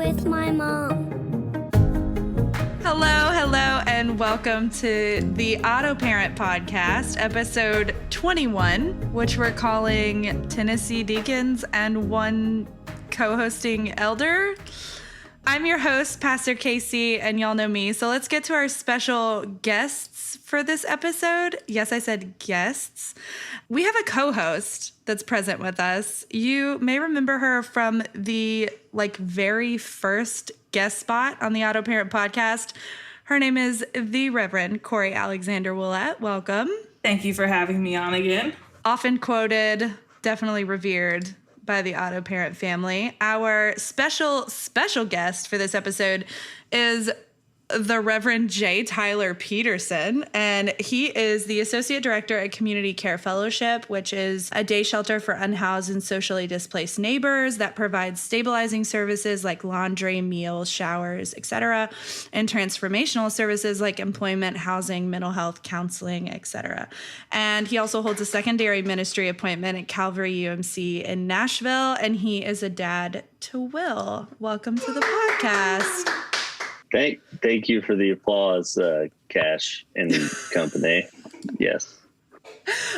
with my mom. Hello, and welcome to the AutoParent podcast, episode 21, which we're calling Tennessee Deacons and one co-hosting elder. I'm your host, Pastor Casey, and y'all know me. So let's get to our special guests for this episode. Yes, I said guests. We have a co-host that's present with us. You may remember her from the very first guest spot on the AutoParent podcast. Her name is the Reverend Corey Alexander Willett. Welcome. Thank you for having me on again. Often quoted, definitely revered by the AutoParent family. Our special guest for this episode is the Reverend J. Tyler Peterson, and he is the Associate Director at Community Care Fellowship, which is a day shelter for unhoused and socially displaced neighbors that provides stabilizing services like laundry, meals, showers, etc., and transformational services like employment, housing, mental health, counseling, etc. And he also holds a secondary ministry appointment at Calvary UMC in Nashville, and he is a dad to Will. Welcome to the podcast. Thank you for the applause, Cash and company. Yes.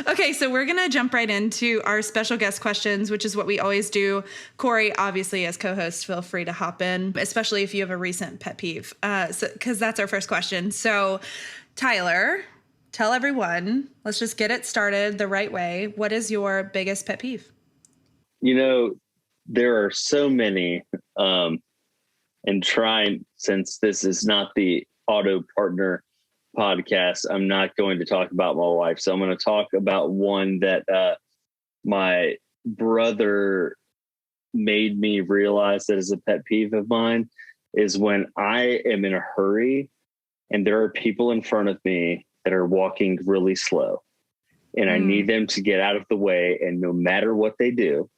Okay, so we're going to jump right into our special guest questions, which is what we always do. Corey, obviously, as co-host, feel free to hop in, especially if you have a recent pet peeve, because that's our first question. So, Tyler, tell everyone, let's just get it started the right way. What is your biggest pet peeve? You know, there are so many, and trying, since this is not the Auto Partner podcast, I'm not going to talk about my wife. So I'm going to talk about one that my brother made me realize that is a pet peeve of mine, is when I am in a hurry and there are people in front of me that are walking really slow and I need them to get out of the way. And no matter what they do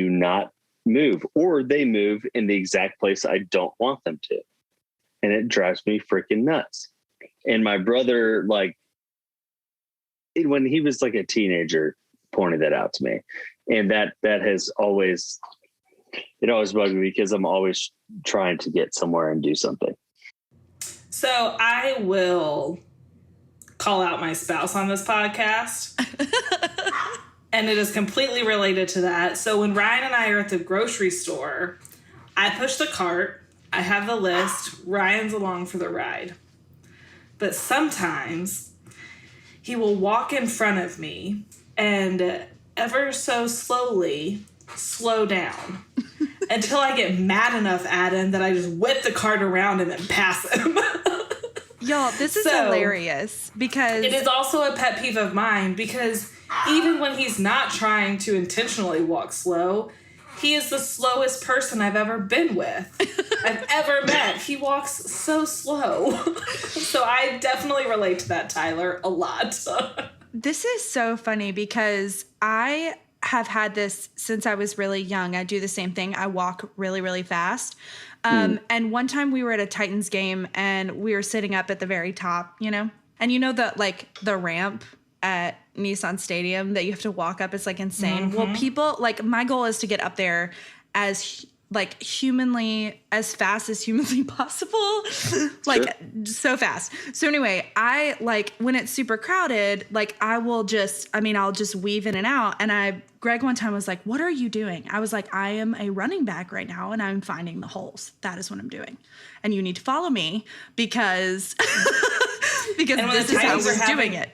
not move, or they move in the exact place I don't want them to. And it drives me freaking nuts. And my brother, when he was like a teenager, pointed that out to me. And that has always bugged me because I'm always trying to get somewhere and do something. So I will call out my spouse on this podcast. And it is completely related to that. So when Ryan and I are at the grocery store, I push the cart, I have the list, Ryan's along for the ride. But sometimes he will walk in front of me and ever so slowly slow down until I get mad enough at him that I just whip the cart around and then pass him. Y'all, this is hilarious because it is also a pet peeve of mine because even when he's not trying to intentionally walk slow, he is the slowest person I've ever been with, I've ever met. He walks so slow. So I definitely relate to that, Tyler, a lot. This is so funny because I have had this since I was really young. I do the same thing. I walk really, really fast. And one time we were at a Titans game and we were sitting up at the very top, and the ramp at Nissan Stadium that you have to walk up, it's insane. Well, people my goal is to get up there as as fast as humanly possible, so fast. So anyway, I when it's super crowded, I'll just weave in and out. And Greg one time was like, "What are you doing?" I was like, "I am a running back right now and I'm finding the holes. That is what I'm doing. And you need to follow me because this is how we're doing it."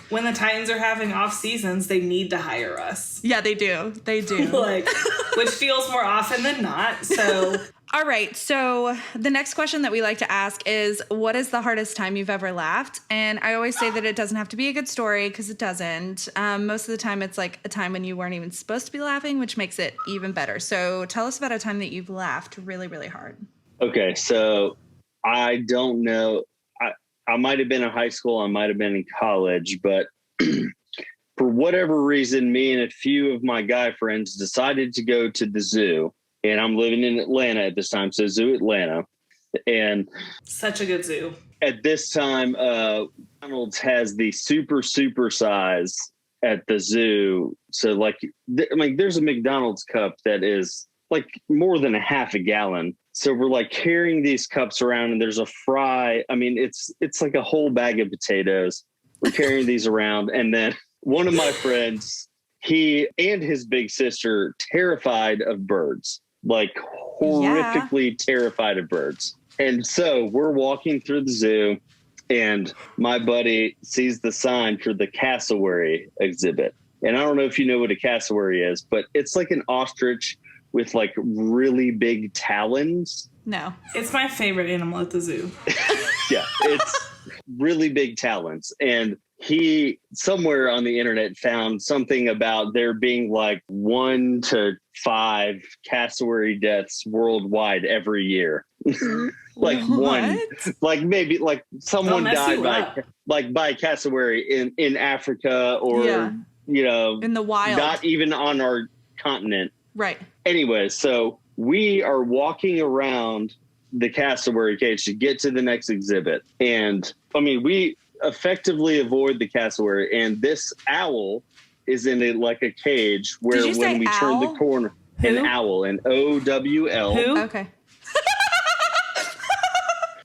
When the Titans are having off seasons, they need to hire us. Yeah, they do. They do. Which feels more often than not. So, all right. So the next question that we like to ask is, what is the hardest time you've ever laughed? And I always say that it doesn't have to be a good story because it doesn't. Most of the time, it's a time when you weren't even supposed to be laughing, which makes it even better. So tell us about a time that you've laughed really, really hard. Okay. So I don't know. I might have been in high school, I might have been in college, but for whatever reason, me and a few of my guy friends decided to go to the zoo. And I'm living in Atlanta at this time, so Zoo Atlanta. And such a good zoo. At this time, McDonald's has the super size at the zoo. So there's a McDonald's cup that is like more than a half a gallon. So we're like carrying these cups around, and there's a fry. I mean, it's like a whole bag of potatoes. We're carrying these around. And then one of my friends, he and his big sister, terrified of birds, like horrifically terrified of birds. And so we're walking through the zoo, and my buddy sees the sign for the cassowary exhibit. And I don't know if you know what a cassowary is, but it's like an ostrich with like really big talons. No. It's my favorite animal at the zoo. Yeah, it's really big talons. And he somewhere on the internet found something about there being like 1 to 5 cassowary deaths worldwide every year. Like what? one, like maybe like someone died by cassowary in Africa or, you know, in the wild, not even on our continent. Right. Anyway, so we are walking around the cassowary cage to get to the next exhibit. And I mean, we effectively avoid the cassowary, and this owl is in a cage where when we turn the corner, an owl, an OWL. Who? Okay.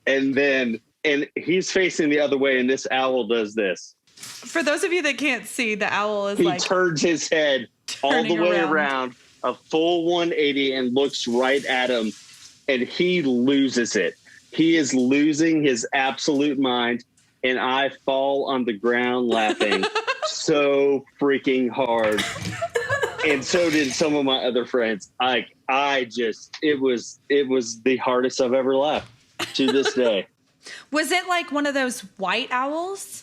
And he's facing the other way, and this owl does this. For those of you that can't see, the owl is he turns his head all the way around a full 180 and looks right at him, and he loses it. He is losing his absolute mind, and I fall on the ground laughing so freaking hard. And so did some of my other friends. It was the hardest I've ever laughed to this day. Was it like one of those white owls?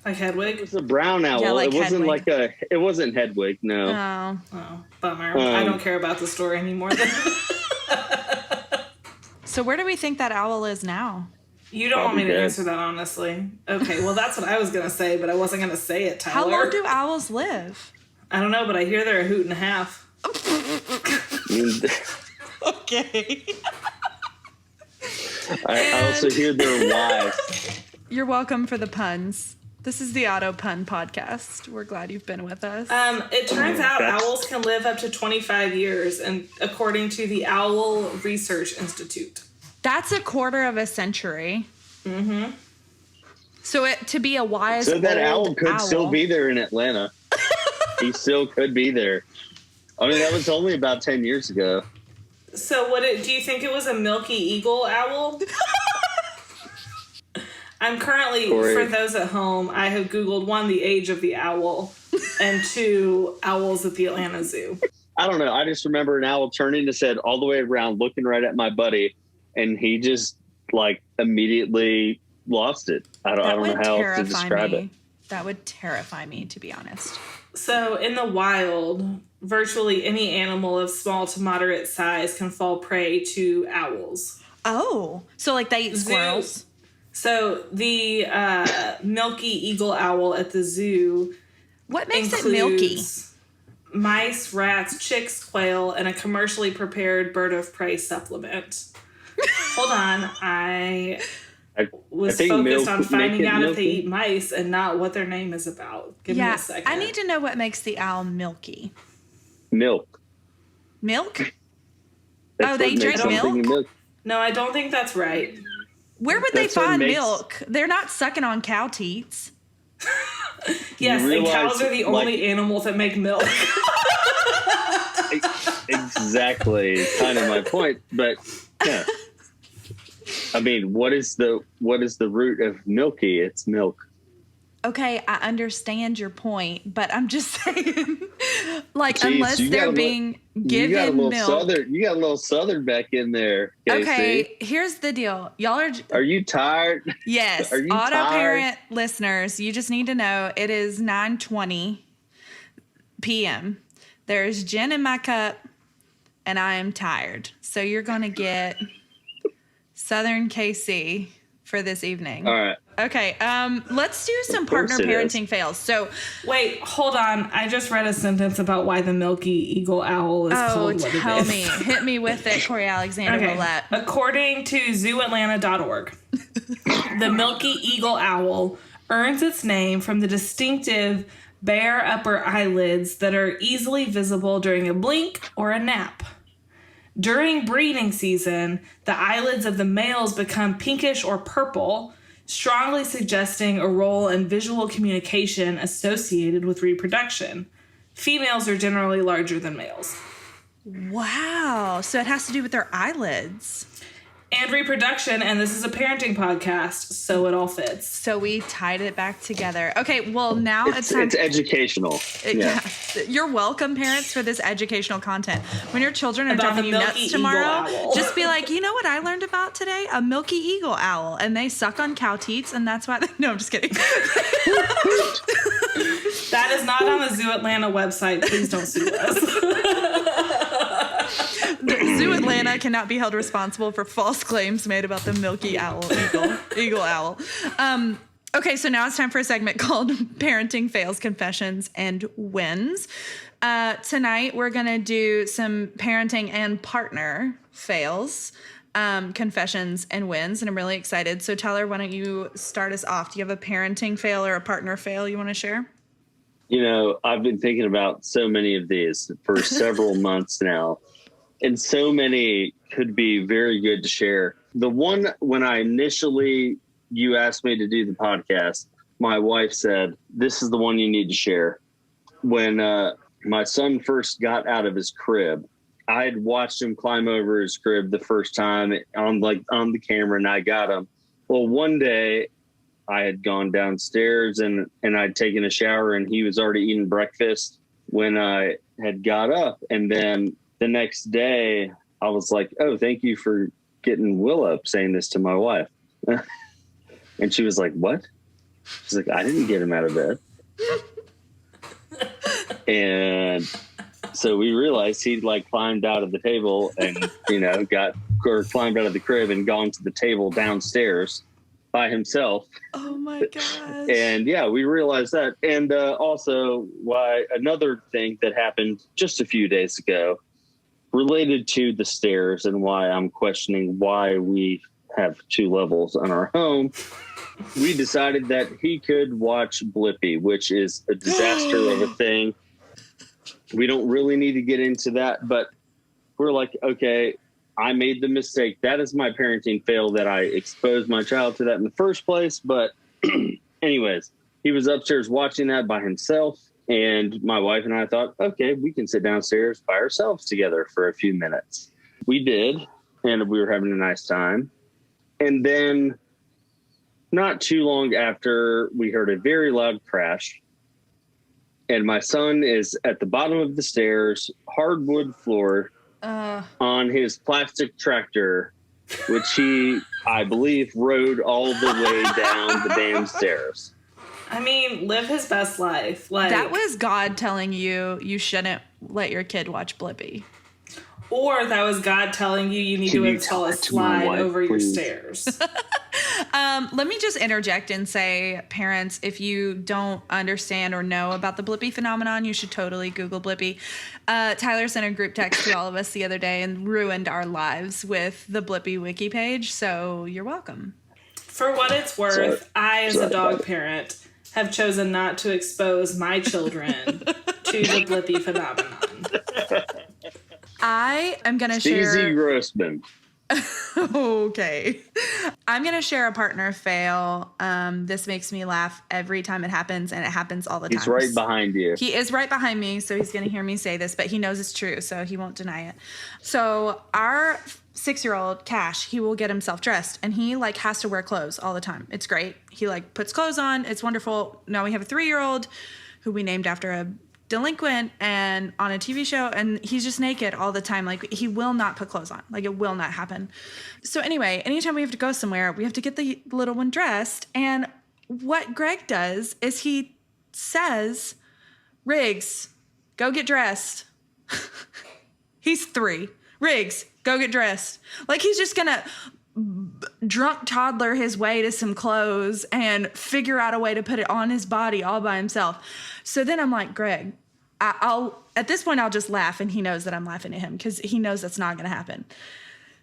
Like Hedwig? It was a brown owl. Yeah, like it wasn't Hedwig. it wasn't Hedwig, no. Oh, bummer. I don't care about the story anymore. So where do we think that owl is now? You don't want me to answer that, honestly. Okay, well, that's what I was going to say, but I wasn't going to say it, Tyler. How long do owls live? I don't know, but I hear they're a hoot and a half. Okay. I also hear they're wise. You're welcome for the puns. This is the Auto Pun Podcast. We're glad you've been with us. It turns out owls can live up to 25 years, and according to the Owl Research Institute. That's a quarter of a century. Mm-hmm. So to be a wise So that old owl could still be there in Atlanta. He still could be there. I mean, that was only about 10 years ago. So do you think it was a milky eagle owl? I'm currently, for those at home, I have Googled 1, the age of the owl, and 2, owls at the Atlanta Zoo. I don't know. I just remember an owl turning his head all the way around, looking right at my buddy, and he just immediately lost it. I don't know how else to describe it. That would terrify me, to be honest. So in the wild, virtually any animal of small to moderate size can fall prey to owls. Oh, so they eat squirrels? So the milky eagle owl at the zoo. What makes it milky? Mice, rats, chicks, quail, and a commercially prepared bird of prey supplement. Hold on, I was focused on finding out if they eat mice and not what their name is about. Give me a second. I need to know what makes the owl milky. Milk. Milk? That's they drink milk? No, I don't think that's right. Where would they find milk? They're not sucking on cow teats. Yes, and cows are the only animals that make milk. Exactly, kind of my point. But yeah, I mean, what is the root of milky? It's milk. Okay, I understand your point, but I'm just saying, unless they're being given milk. You got a little southern back in there, Casey. Okay, here's the deal. Y'all Are you tired? Yes. Are you AutoParent listeners, you just need to know it is 9:20 p.m. There's gin in my cup, and I am tired. So you're going to get Southern KC for this evening. All right. Okay, let's do some partner parenting fails. So, wait, hold on. I just read a sentence about why the milky eagle owl is called what it is. Tell me. Hit me with it, Corey Alexander Willette. According to zooatlanta.org, the milky eagle owl earns its name from the distinctive bare upper eyelids that are easily visible during a blink or a nap. During breeding season, the eyelids of the males become pinkish or purple, strongly suggesting a role in visual communication associated with reproduction. Females are generally larger than males. Wow. So it has to do with their eyelids. And reproduction, and this is a parenting podcast, so it all fits. So we tied it back together. Okay, well, now it's time. It's educational. Yeah. You're welcome, parents, for this educational content. When your children are About driving the you milky nuts tomorrow, eagle owl. just be like, you know what I learned about today? A milky eagle owl. And they suck on cow teats, and that's why no, I'm just kidding. That is not on the Zoo Atlanta website. Please don't sue us. Zoo Atlanta cannot be held responsible for false claims made about the milky eagle owl. Okay, so now it's time for a segment called Parenting Fails, Confessions, and Wins. Tonight, we're going to do some parenting and partner fails, confessions, and wins, and I'm really excited. So, Tyler, why don't you start us off? Do you have a parenting fail or a partner fail you want to share? You know, I've been thinking about so many of these for several months now, and so many could be very good to share. The one, when you asked me to do the podcast, my wife said, this is the one you need to share. When my son first got out of his crib, I had watched him climb over his crib the first time on the camera, and I got him. Well, one day I had gone downstairs and I'd taken a shower, and he was already eating breakfast when I had got up. And then the next day I was like, oh, thank you for getting Will up, saying this to my wife. And she was like, what? She's like, I didn't get him out of bed. And so we realized he'd climbed out of the table and, climbed out of the crib and gone to the table downstairs by himself. Oh my gosh. And yeah, we realized that. And also another thing that happened just a few days ago related to the stairs and why I'm questioning why we have 2 levels on our home. We decided that he could watch Blippi, which is a disaster of a thing. We don't really need to get into that, but we're like, okay, I made the mistake. That is my parenting fail, that I exposed my child to that in the first place. But anyways, he was upstairs watching that by himself. And my wife and I thought, okay, we can sit downstairs by ourselves together for a few minutes. We did, and we were having a nice time. And then not too long after, we heard a very loud crash. And my son is at the bottom of the stairs, hardwood floor, on his plastic tractor, which he, I believe, rode all the way down the damn stairs. I mean, live his best life. That was God telling you shouldn't let your kid watch Blippi. Or that was God telling you need to install a slide over your stairs. Let me just interject and say, parents, if you don't understand or know about the Blippi phenomenon, you should totally Google Blippi. Tyler sent a group text to all of us the other day and ruined our lives with the Blippi wiki page, so you're welcome. For what it's worth, I, as a dog parent, have chosen not to expose my children to the Blippi phenomenon. I am going to share... Steezy Grossman. Okay. I'm going to share a partner fail. This makes me laugh every time it happens, and it happens all the time. He's right behind you. He is right behind me, so he's going to hear me say this, but he knows it's true, so he won't deny it. So our 6-year-old, Cash, he will get himself dressed, and he has to wear clothes all the time. It's great. He puts clothes on. It's wonderful. Now we have a 3-year-old who we named after a delinquent and on a TV show, and he's just naked all the time. He will not put clothes on. It will not happen. So anyway, anytime we have to go somewhere, we have to get the little one dressed. And what Greg does is he says, Riggs, go get dressed. He's 3. Riggs, go get dressed. He's just gonna drunk toddler his way to some clothes and figure out a way to put it on his body all by himself. So then I'm like, Greg, at this point I'll just laugh, and he knows that I'm laughing at him because he knows that's not going to happen.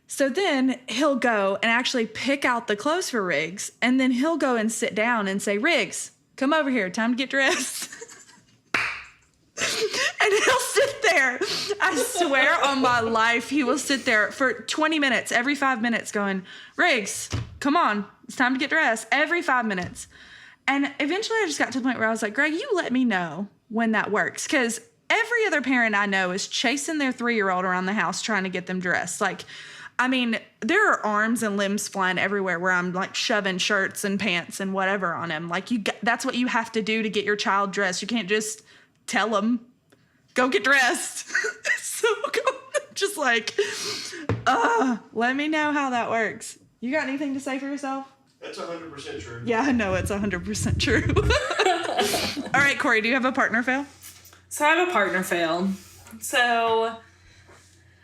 So then he'll go and actually pick out the clothes for Riggs, and then he'll go and sit down and say, Riggs, come over here, time to get dressed. And he'll sit there. I swear on my life, he will sit there for 20 minutes, every 5 minutes going, Riggs, come on. It's time to get dressed. Every 5 minutes. And eventually I just got to the point where I was like, Greg, you let me know when that works. Because every other parent I know is chasing their 3-year-old around the house trying to get them dressed. Like, I mean, there are arms and limbs flying everywhere where I'm like shoving shirts and pants and whatever on him. Like that's what you have to do to get your child dressed. You can't just tell them, go get dressed. So just like, let me know how that works. You got anything to say for yourself? That's 100% true. Yeah, I know it's 100% true. All right, Corey, do you have a partner fail? So I have a partner fail. So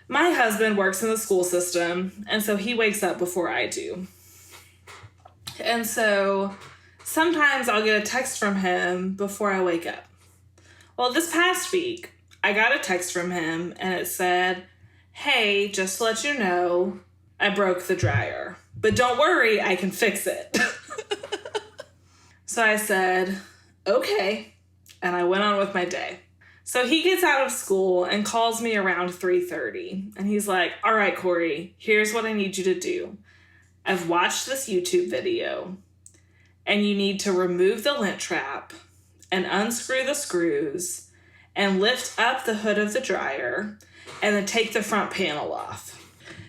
my husband works in the school system, and so he wakes up before I do. And so sometimes I'll get a text from him before I wake up. Well, this past week, I got a text from him, and it said, hey, just to let you know, I broke the dryer. But don't worry, I can fix it. So I said, okay. And I went on with my day. So he gets out of school and calls me around 3:30. And he's like, all right, Corey, here's what I need you to do. I've watched this YouTube video, and you need to remove the lint trap and unscrew the screws and lift up the hood of the dryer and then take the front panel off.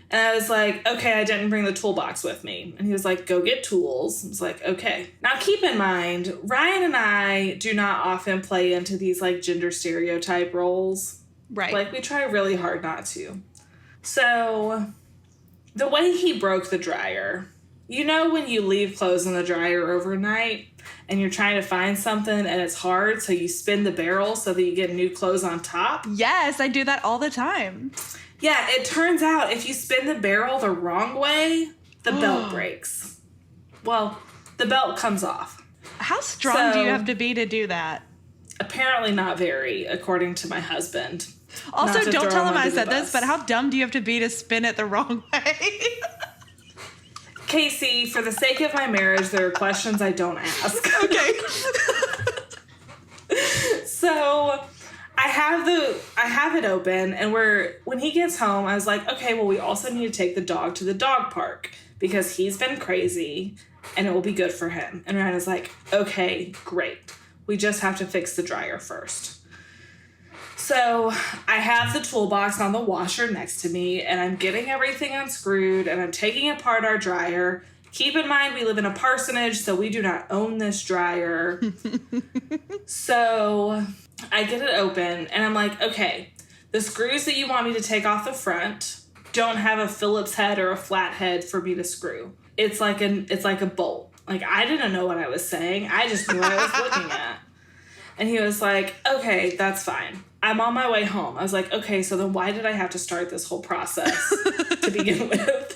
And I was like, okay, I didn't bring the toolbox with me. And he was like, go get tools. I was like, okay. Now keep in mind, Ryan and I do not often play into these like gender stereotype roles. Right. Like we try really hard not to. So the way he broke the dryer, you know when you leave clothes in the dryer overnight and you're trying to find something and it's hard, so you spin the barrel so that you get new clothes on top? Yes, I do that all the time. Yeah, it turns out if you spin the barrel the wrong way, the belt breaks. Well, the belt comes off. How strong do you have to be to do that? Apparently not very, according to my husband. Also, don't tell him I said this, but how dumb do you have to be to spin it the wrong way? Casey, for the sake of my marriage, there are questions I don't ask. Okay. So I have it open, and when he gets home, I was like, okay, well, we also need to take the dog to the dog park because he's been crazy and it will be good for him. And Ryan was like, okay, great. We just have to fix the dryer first. So I have the toolbox on the washer next to me, and I'm getting everything unscrewed, and I'm taking apart our dryer. Keep in mind, we live in a parsonage, so we do not own this dryer. So I get it open, and I'm like, okay, the screws that you want me to take off the front don't have a Phillips head or a flat head for me to screw. It's like a bolt. Like, I didn't know what I was saying. I just knew what I was looking at. And he was like, okay, that's fine. I'm on my way home. I was like, okay, so then why did I have to start this whole process to begin with?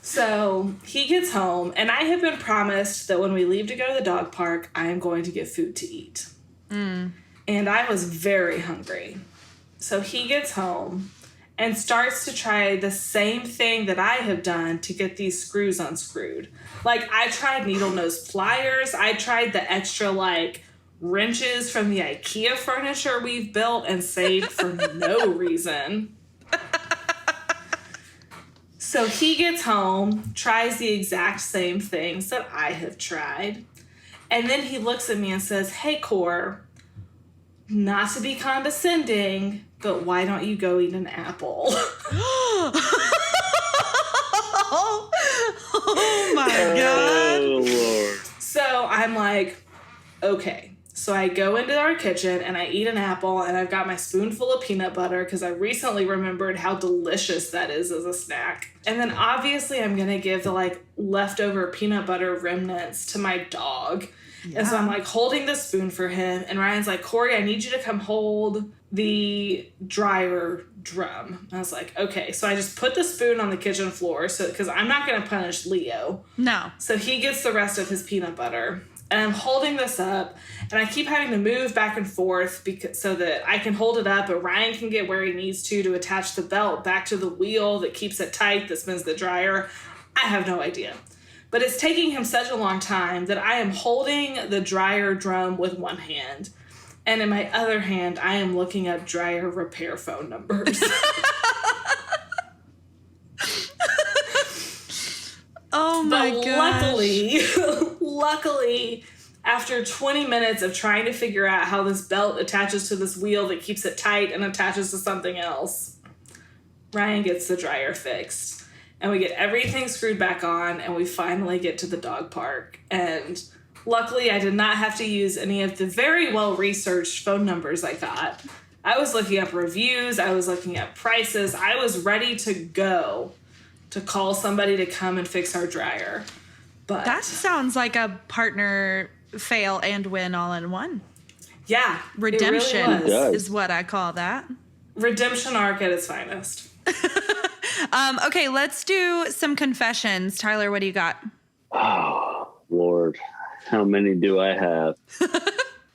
So he gets home, and I have been promised that when we leave to go to the dog park, I am going to get food to eat. And I was very hungry. So he gets home and starts to try the same thing that I have done to get these screws unscrewed. Like, I tried needle nose pliers. I tried the extra, like, wrenches from the IKEA furniture we've built and saved for no reason. So he gets home, tries the exact same things that I have tried. And then he looks at me and says, hey, Cor, not to be condescending, but why don't you go eat an apple? Oh my God. Oh, Lord. So I'm like, okay. So I go into our kitchen and I eat an apple, and I've got my spoonful of peanut butter because I recently remembered how delicious that is as a snack. And then obviously I'm going to give the like leftover peanut butter remnants to my dog. Yeah. And so I'm like holding the spoon for him, and Ryan's like, Corey, I need you to come hold the dryer drum. And I was like, okay. So I just put the spoon on the kitchen floor because I'm not going to punish Leo. No. So he gets the rest of his peanut butter. And I'm holding this up, and I keep having to move back and forth so that I can hold it up, but Ryan can get where he needs to attach the belt back to the wheel that keeps it tight, that spins the dryer. I have no idea. But it's taking him such a long time that I am holding the dryer drum with one hand And in my other hand, I am looking up dryer repair phone numbers. Oh my gosh. Luckily, after 20 minutes of trying to figure out how this belt attaches to this wheel that keeps it tight and attaches to something else, Ryan gets the dryer fixed. And we get everything screwed back on, and we finally get to the dog park. And luckily, I did not have to use any of the very well-researched phone numbers I got. I was looking up reviews. I was looking up prices. I was ready to go to call somebody to come and fix our dryer. But that sounds like a partner fail and win all in one. Yeah. Redemption it really was. is what I call that. Redemption arc at its finest. Okay, let's do some confessions. Tyler, what do you got? Oh, Lord. How many do I have?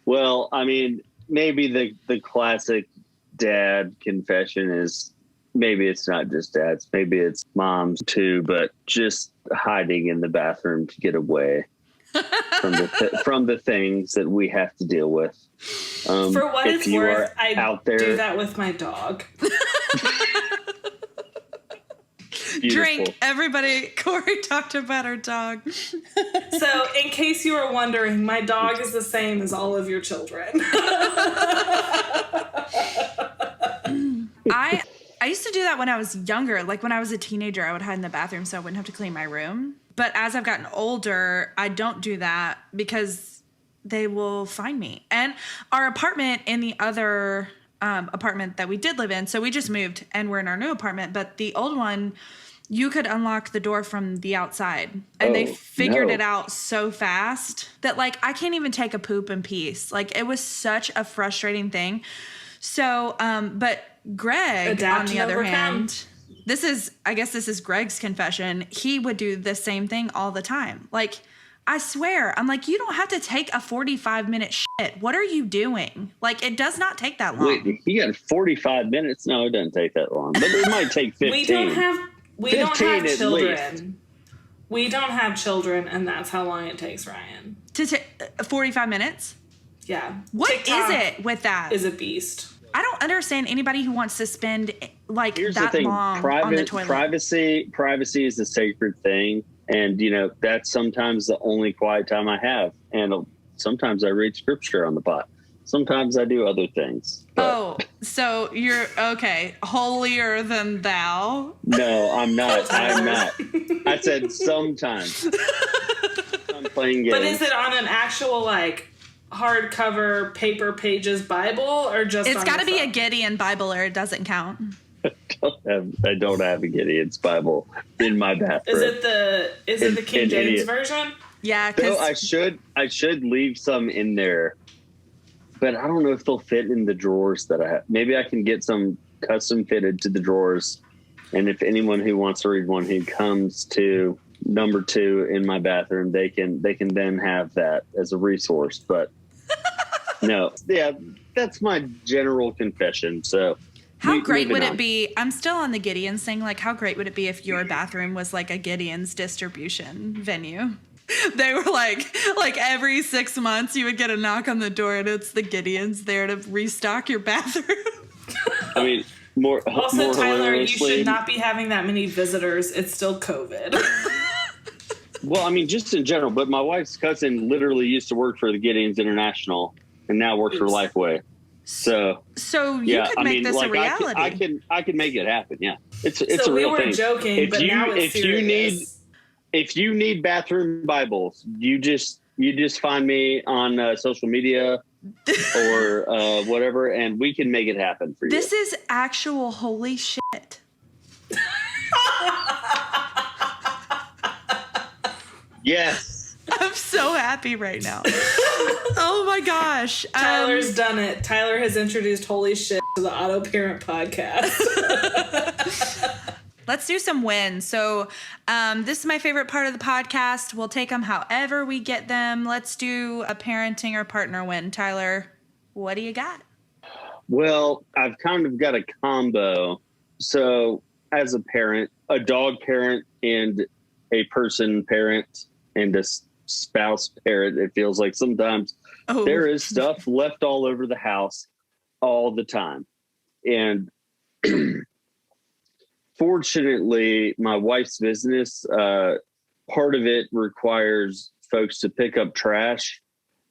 Well, I mean, maybe the classic dad confession is, maybe it's not just dads, maybe it's moms too, but just hiding in the bathroom to get away from the things that we have to deal with. For what it's worth, I do that with my dog. Drink, everybody. Corey talked about her dog. So, in case you were wondering, my dog is the same as all of your children. I used to do that when I was younger. Like when I was a teenager, I would hide in the bathroom so I wouldn't have to clean my room. But as I've gotten older, I don't do that because they will find me. And our apartment in the other apartment that we did live in, so we just moved and we're in our new apartment, but the old one, you could unlock the door from the outside, and they figured it out so fast that like I can't even take a poop in peace. Like it was such a frustrating thing. So, but Greg, on the other hand, I guess this is Greg's confession. He would do the same thing all the time. Like, I swear, I'm like, you don't have to take a 45-minute shit. What are you doing? Like, it does not take that long. Wait, you got 45 minutes? No, it doesn't take that long. But it might take 15. We don't have children. We don't have children, and that's how long it takes Ryan. To take 45 minutes? Yeah. What TikTok is it with that? Is a beast. I don't understand anybody who wants to spend like Here's that the thing. long on the toilet. Privacy is a sacred thing. And, you know, that's sometimes the only quiet time I have. And sometimes I read scripture on the pot. Sometimes I do other things. Oh, so you're, okay, holier than thou? No, I'm not. I'm not. I said sometimes. I'm playing games. But is it on an actual, like, hardcover paper pages Bible or just It's got to be phone? a Gideon Bible or it doesn't count. I don't have a Gideon's Bible in my bathroom. Is it the King James version? Yeah, no, I should leave some in there, but I don't know if they'll fit in the drawers that I have. Maybe I can get some custom fitted to the drawers, and if anyone who wants to read one who comes to number 2 in my bathroom, they can then have that as a resource. But no, yeah, that's my general confession. So. How great would it be? I'm still on the Gideons thing. Like, how great would it be if your bathroom was like a Gideon's distribution venue? They were like every 6 months you would get a knock on the door and it's the Gideons there to restock your bathroom. I mean, also, Tyler, you should not be having that many visitors. It's still COVID. Well, I mean, just in general, but my wife's cousin literally used to work for the Gideons International and now works for Lifeway. So you could make this a reality. I can make it happen. Yeah, it's a real thing. We were joking, but now it's serious. If you need bathroom Bibles, you just find me on social media or whatever, and we can make it happen for you. This is actual holy shit. Yes. I'm so happy right now. Oh my gosh. Tyler's done it. Tyler has introduced holy shit to the AutoParent podcast. Let's do some wins. So this is my favorite part of the podcast. We'll take them however we get them. Let's do a parenting or partner win. Tyler, what do you got? Well, I've kind of got a combo. So as a parent, a dog parent and a person parent and a spouse parent, it feels like sometimes Oh. There is stuff left all over the house all the time. And fortunately, my wife's business, part of it requires folks to pick up trash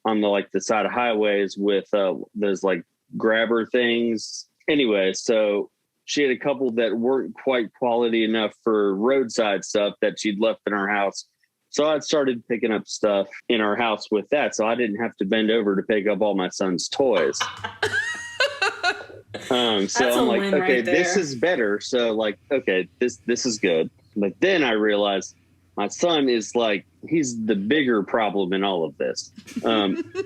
on the side of highways with those like grabber things. Anyway, so she had a couple that weren't quite quality enough for roadside stuff that she'd left in our house. So I started picking up stuff in our house with that, so I didn't have to bend over to pick up all my son's toys. So I'm like, okay, this is better. So like, okay, this is good. But then I realized my son is like, he's the bigger problem in all of this.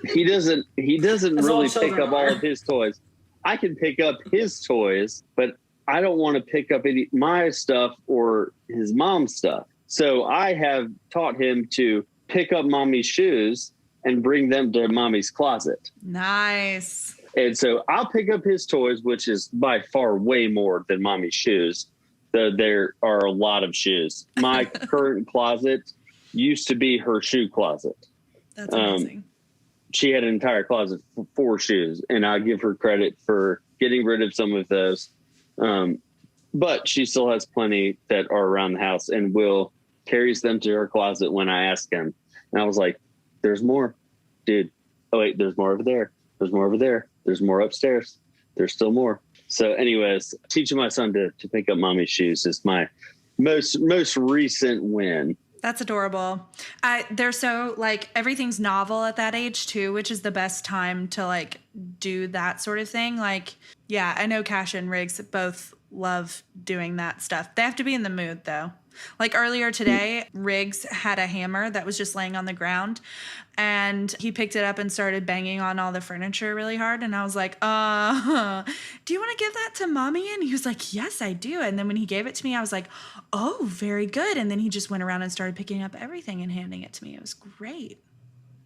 He doesn't really pick up all of his toys. I can pick up his toys, but I don't want to pick up any my stuff or his mom's stuff. So I have taught him to pick up mommy's shoes and bring them to mommy's closet. Nice. And so I'll pick up his toys, which is by far way more than mommy's shoes. There are a lot of shoes. My current closet used to be her shoe closet. That's amazing. She had an entire closet for shoes, and I give her credit for getting rid of some of those. But she still has plenty that are around the house and carries them to her closet when I ask him. And I was like, there's more, dude. Oh, wait, there's more over there. There's more over there. There's more upstairs. There's still more. So anyways, teaching my son to pick up mommy's shoes is my most recent win. That's adorable. They're so like everything's novel at that age too, which is the best time to like do that sort of thing. Like, yeah, I know Cash and Riggs both love doing that stuff. They have to be in the mood though. Like earlier today, Riggs had a hammer that was just laying on the ground and he picked it up and started banging on all the furniture really hard. And I was like, do you want to give that to mommy? And he was like, yes, I do. And then when he gave it to me, I was like, oh, very good. And then he just went around and started picking up everything and handing it to me. It was great.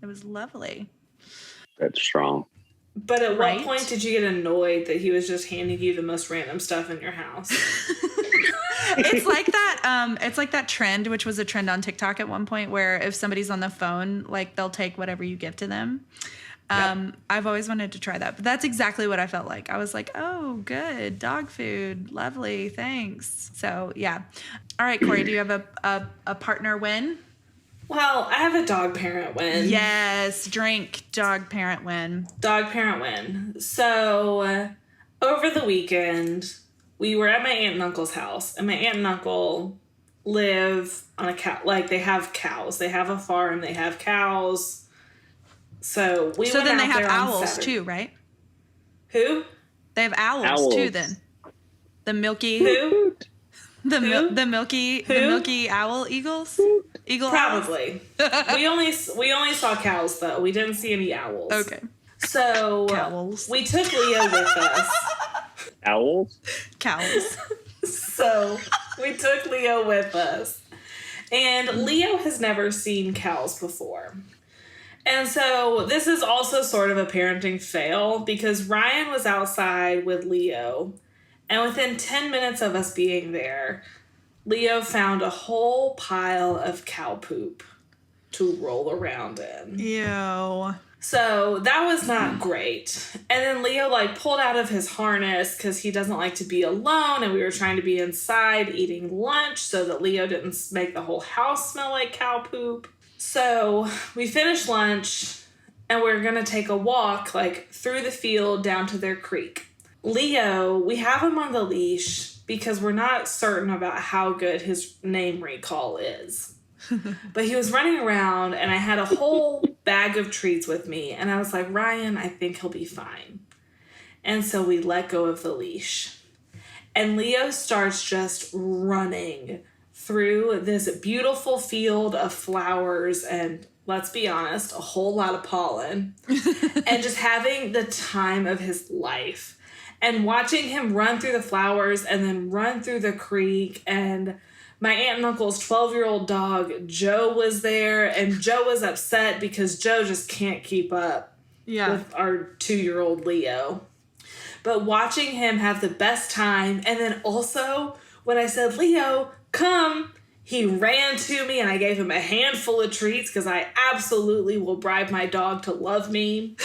It was lovely. That's strong. But at what point did you get annoyed that he was just handing you the most random stuff in your house? It's like that. It's like that trend, which was a trend on TikTok at one point, where if somebody's on the phone, like they'll take whatever you give to them. Yep. I've always wanted to try that, but that's exactly what I felt like. I was like, "Oh, good dog food, lovely, thanks." So yeah. All right, Corey, do you have a partner win? Well, I have a dog parent win. Yes, drink dog parent win. Dog parent win. So over the weekend, we were at my aunt and uncle's house, and my aunt and uncle live on a cow. Like they have cows. They have a farm. They have cows. So we. So went then out they have there owls too, right? Who? They have owls too. Then the milky. Who? The milky owl eagles. Eagle probably. we only saw cows though. We didn't see any owls. Okay. So Cowls. We took Leo with us. Owls? Cows. So we took Leo with us. And Leo has never seen cows before. And so this is also sort of a parenting fail because Ryan was outside with Leo. And within 10 minutes of us being there, Leo found a whole pile of cow poop to roll around in. Ew. So that was not great. And then Leo pulled out of his harness because he doesn't like to be alone. And we were trying to be inside eating lunch so that Leo didn't make the whole house smell like cow poop. So we finished lunch and we're going to take a walk through the field down to their creek. Leo, we have him on the leash because we're not certain about how good his name recall is. But he was running around and I had a whole bag of treats with me. And I was like, Ryan, I think he'll be fine. And so we let go of the leash. And Leo starts just running through this beautiful field of flowers and, let's be honest, a whole lot of pollen. And just having the time of his life. And watching him run through the flowers and then run through the creek. And my aunt and uncle's 12-year-old dog, Joe, was there. And Joe was upset because Joe just can't keep up with our 2-year-old Leo. But watching him have the best time. And then also when I said, Leo, come, He ran to me and I gave him a handful of treats because I absolutely will bribe my dog to love me.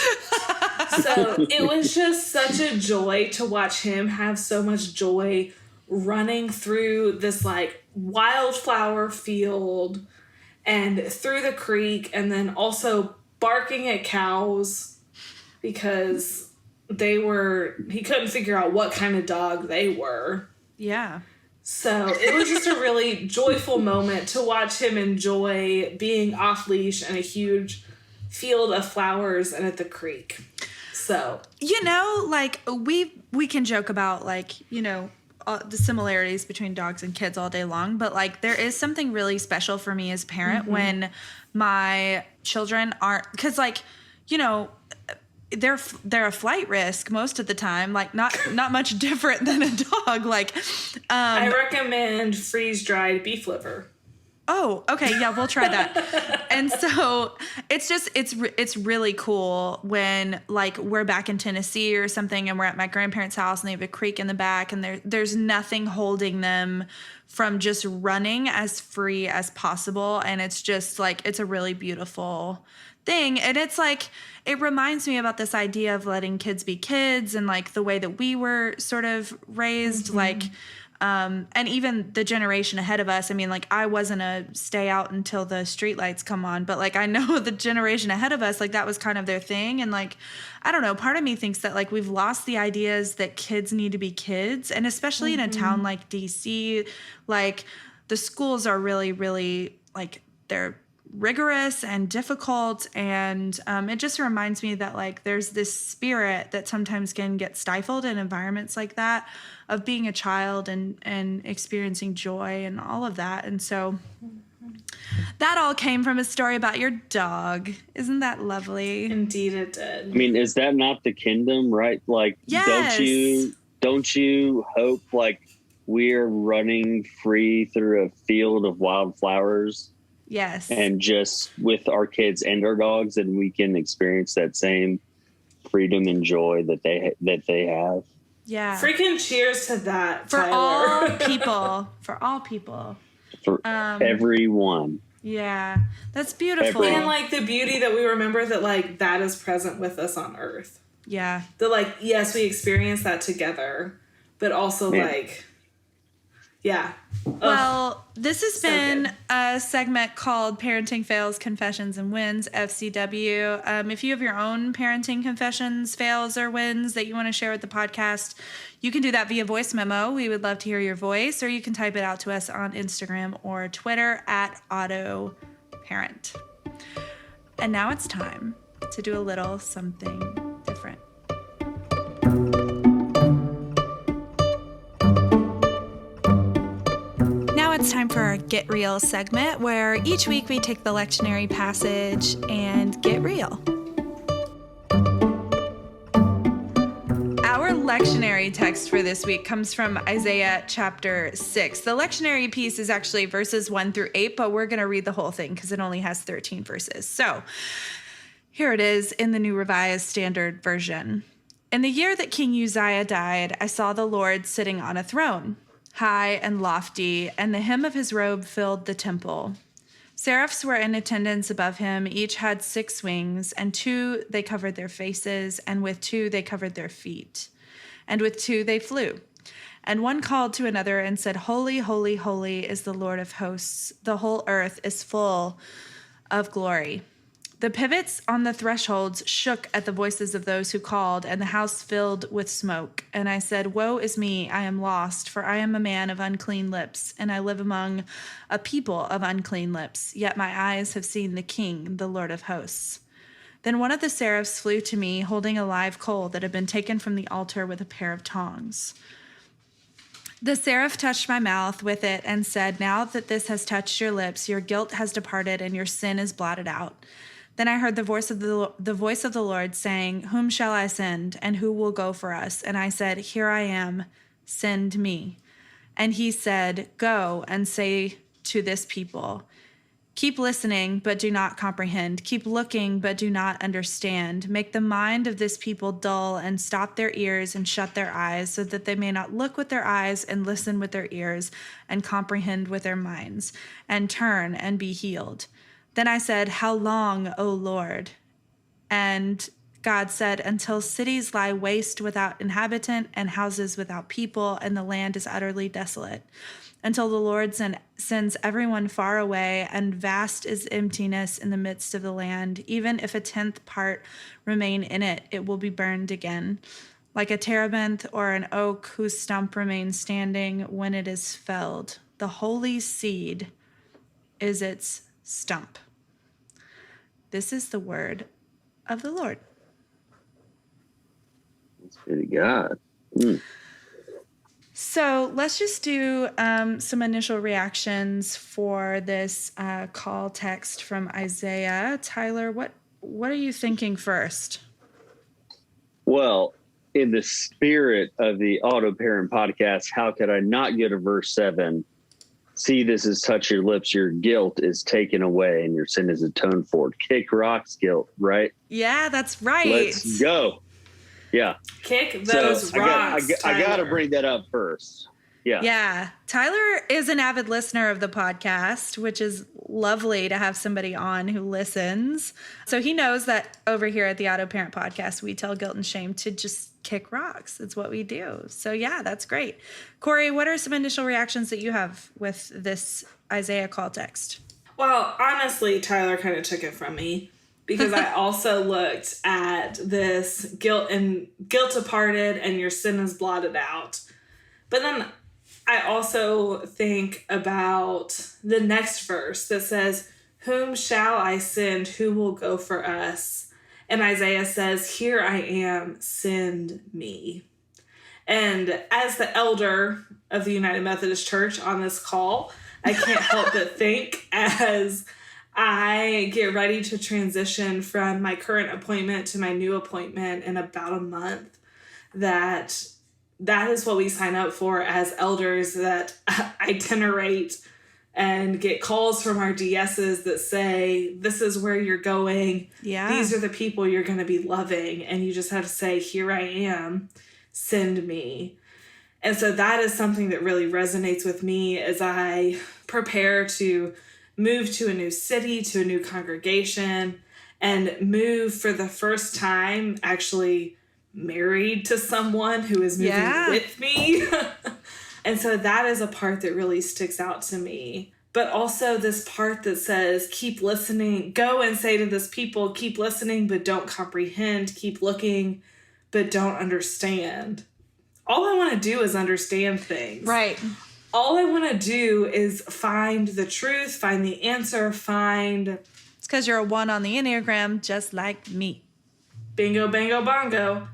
So it was just such a joy to watch him have so much joy running through this like wildflower field and through the creek, and then also barking at cows because he couldn't figure out what kind of dog they were. Yeah. So it was just a really joyful moment to watch him enjoy being off leash in a huge field of flowers and at the creek. So, like we can joke about like, the similarities between dogs and kids all day long, but like there is something really special for me as a parent when my children aren't, because like, they're a flight risk most of the time, like not much different than a dog. Like, I recommend freeze-dried beef liver. Oh, okay. Yeah, we'll try that. And so it's really cool when like we're back in Tennessee or something and we're at my grandparents' house and they have a creek in the back and there's nothing holding them from just running as free as possible. And it's just like, it's a really beautiful thing. And it's like, it reminds me about this idea of letting kids be kids and like the way that we were sort of raised, like, and even the generation ahead of us. I mean, like I wasn't a stay out until the streetlights come on, but like I know the generation ahead of us, like that was kind of their thing. And like, I don't know, part of me thinks that like we've lost the ideas that kids need to be kids. And especially in a town like DC, like the schools are really, really like they're rigorous and difficult, and it just reminds me that like there's this spirit that sometimes can get stifled in environments like that of being a child and experiencing joy and all of that. And so that all came from a story about your dog. Isn't that lovely? Indeed it did. I mean, is that not the kingdom, right? Like, yes. don't you hope like we're running free through a field of wildflowers? Yes. And just with our kids and our dogs, and we can experience that same freedom and joy that they have. Yeah. Freaking cheers to that, for Tyler. all people. For all people. For everyone. Yeah. That's beautiful. And like the beauty that we remember that like that is present with us on earth. Yeah. That like, yes, we experience that together, but also like, yeah. Well, this has been good. a segment called Parenting Fails, Confessions, and Wins, FCW. If you have your own parenting confessions, fails, or wins that you want to share with the podcast, you can do that via voice memo. We would love to hear your voice, or you can type it out to us on Instagram or Twitter at AutoParent. And now it's time to do a little something different. It's time for our Get Real segment, where each week we take the lectionary passage and get real. Our lectionary text for this week comes from Isaiah chapter 6. The lectionary piece is actually verses 1 through 8, but we're going to read the whole thing because it only has 13 verses. So here it is in the New Revised Standard Version. In the year that King Uzziah died, I saw the Lord sitting on a throne, high and lofty, and the hem of his robe filled the temple. Seraphs were in attendance above him. Each had 6 wings, and 2 they covered their faces, and with 2 they covered their feet, and with 2 they flew. And one called to another and said, Holy, holy, holy is the Lord of hosts. The whole earth is full of glory. The pivots on the thresholds shook at the voices of those who called, and the house filled with smoke. And I said, Woe is me, I am lost, for I am a man of unclean lips, and I live among a people of unclean lips. Yet my eyes have seen the King, the Lord of hosts. Then one of the seraphs flew to me, holding a live coal that had been taken from the altar with a pair of tongs. The seraph touched my mouth with it and said, Now that this has touched your lips, your guilt has departed, and your sin is blotted out. Then I heard the voice of the Lord saying, Whom shall I send, and who will go for us? And I said, Here I am, send me. And he said, Go and say to this people, Keep listening, but do not comprehend. Keep looking, but do not understand. Make the mind of this people dull, and stop their ears and shut their eyes, so that they may not look with their eyes and listen with their ears and comprehend with their minds and turn and be healed. Then I said, how long, O Lord? And God said, until cities lie waste without inhabitant and houses without people, and the land is utterly desolate. Until the Lord sends everyone far away, and vast is emptiness in the midst of the land. Even if a 10th part remain in it, it will be burned again. Like a terebinth or an oak whose stump remains standing when it is felled. The holy seed is its stump. This is the word of the Lord. That's pretty God. Mm. So let's just do some initial reactions for this call text from Isaiah. Tyler, what are you thinking first? Well, in the spirit of the AutoParent podcast, how could I not go to verse 7? See, this is touch your lips. Your guilt is taken away and your sin is atoned for. Kick rocks, guilt, right? Yeah, that's right. Let's go. Yeah. Kick those rocks. I got to bring that up first. Yeah. Yeah. Tyler is an avid listener of the podcast, which is lovely to have somebody on who listens. So he knows that over here at the AutoParent podcast, we tell guilt and shame to just kick rocks. It's what we do. So yeah, that's great. Corey, what are some initial reactions that you have with this Isaiah call text? Well, honestly, Tyler kind of took it from me, because I also looked at this guilt departed and your sin is blotted out. But then I also think about the next verse that says, whom shall I send? Who will go for us? And Isaiah says, here I am, send me. And as the elder of the United Methodist Church on this call, I can't help but think, as I get ready to transition from my current appointment to my new appointment in about a month, that is what we sign up for as elders, that itinerate and get calls from our DSs that say, this is where you're going. Yeah. These are the people you're going to be loving. And you just have to say, here I am, send me. And so that is something that really resonates with me as I prepare to move to a new city, to a new congregation, and move for the first time actually married to someone who is moving with me. And so that is a part that really sticks out to me. But also this part that says, keep listening, go and say to this people, keep listening, but don't comprehend, keep looking, but don't understand. All I want to do is understand things. Right. All I want to do is find the truth, find the answer, find... It's because you're a 1 on the Enneagram, just like me. Bingo, bango, bongo.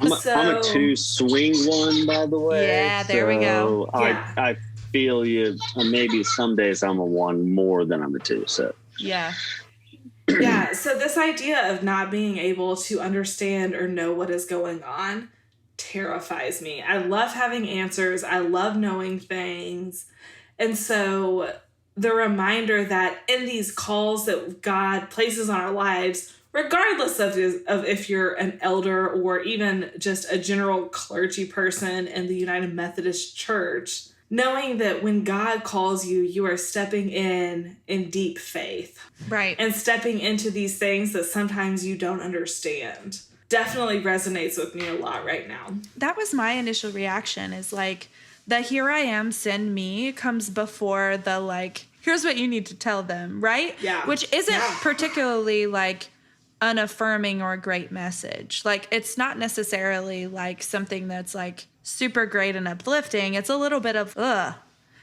I'm a 2 swing 1, by the way. Yeah, there we go. Yeah. I feel you. Maybe some days I'm a 1 more than I'm a 2. So Yeah. Yeah, so this idea of not being able to understand or know what is going on terrifies me. I love having answers. I love knowing things. And so the reminder that in these calls that God places on our lives, regardless of if you're an elder or even just a general clergy person in the United Methodist Church, knowing that when God calls you, you are stepping in deep faith. Right. And stepping into these things that sometimes you don't understand. Definitely resonates with me a lot right now. That was my initial reaction, is like, the here I am, send me comes before the like, here's what you need to tell them, right? Yeah. Which isn't particularly like unaffirming or a great message. Like, it's not necessarily like something that's like super great and uplifting. It's a little bit of ugh.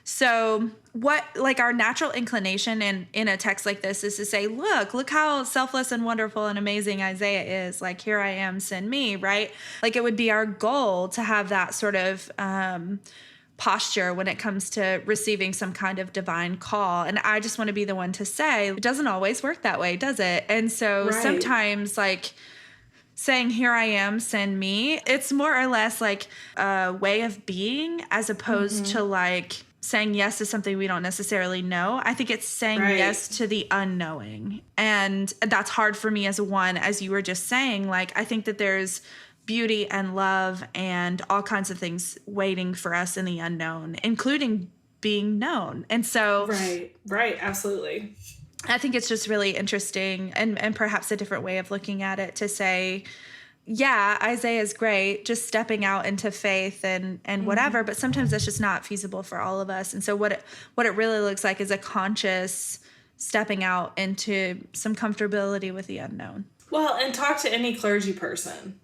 So what, like, our natural inclination in a text like this is to say, look how selfless and wonderful and amazing Isaiah is. Like, here I am, send me, right? Like, it would be our goal to have that sort of posture when it comes to receiving some kind of divine call. And I just want to be the one to say, it doesn't always work that way, does it? And so sometimes, like, saying, here I am, send me, it's more or less like a way of being, as opposed to like saying yes to something we don't necessarily know. I think it's saying yes to the unknowing. And that's hard for me as you were just saying. Like, I think that there's beauty and love and all kinds of things waiting for us in the unknown, including being known. And so right, absolutely. I think it's just really interesting and perhaps a different way of looking at it to say, yeah, Isaiah is great, just stepping out into faith and whatever, but sometimes that's just not feasible for all of us. And so what it really looks like is a conscious stepping out into some comfortability with the unknown. Well, and talk to any clergy person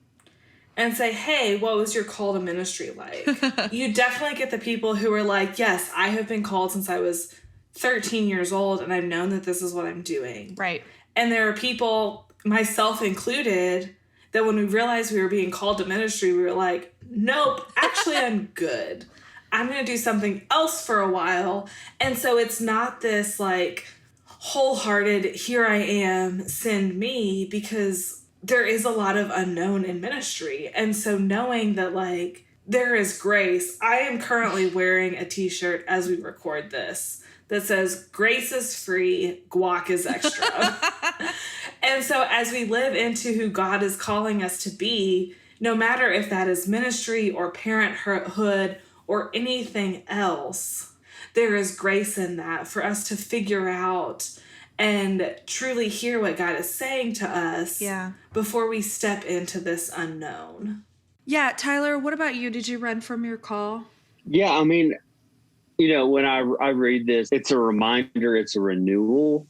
and say, hey, what was your call to ministry like? You definitely get the people who are like, yes, I have been called since I was 13 years old and I've known that this is what I'm doing. Right. And there are people, myself included, that when we realized we were being called to ministry, we were like, nope, actually I'm good. I'm going to do something else for a while. And so it's not this like wholehearted, here I am, send me, because there is a lot of unknown in ministry. And so knowing that like there is grace, I am currently wearing a t-shirt as we record this that says grace is free, guac is extra. And so as we live into who God is calling us to be, no matter if that is ministry or parenthood or anything else, there is grace in that for us to figure out and truly hear what God is saying to us before we step into this unknown. Yeah, Tyler, what about you? Did you run from your call? Yeah, I mean, when I read this, it's a reminder, it's a renewal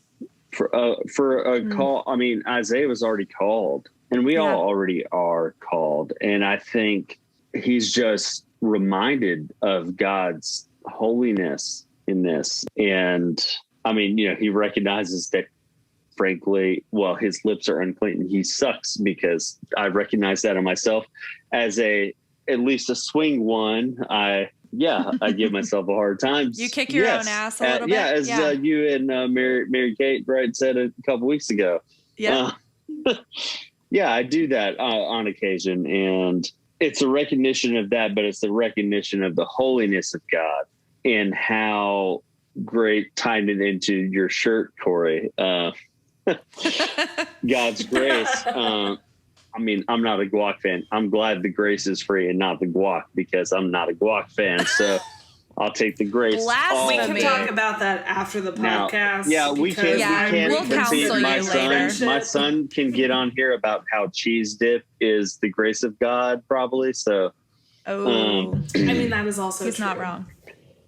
for a call. I mean, Isaiah was already called, and we all already are called. And I think he's just reminded of God's holiness in this. And I mean, he recognizes that, frankly, well, his lips are unclean. He sucks, because I recognize that in myself as at least a swing one. I give myself a hard time. You kick your own ass a little bit. As you and Mary Kate Bright said a couple weeks ago. Yeah. I do that on occasion. And it's a recognition of that, but it's the recognition of the holiness of God and how great, tying it into your shirt, Corey. God's grace. I mean, I'm not a guac fan. I'm glad the grace is free and not the guac, because I'm not a guac fan. So I'll take the grace. We can talk about that after the podcast. Now, we can. We'll counsel you later. My son can get on here about how cheese dip is the grace of God, probably. So, I mean, that is also he's true. not wrong.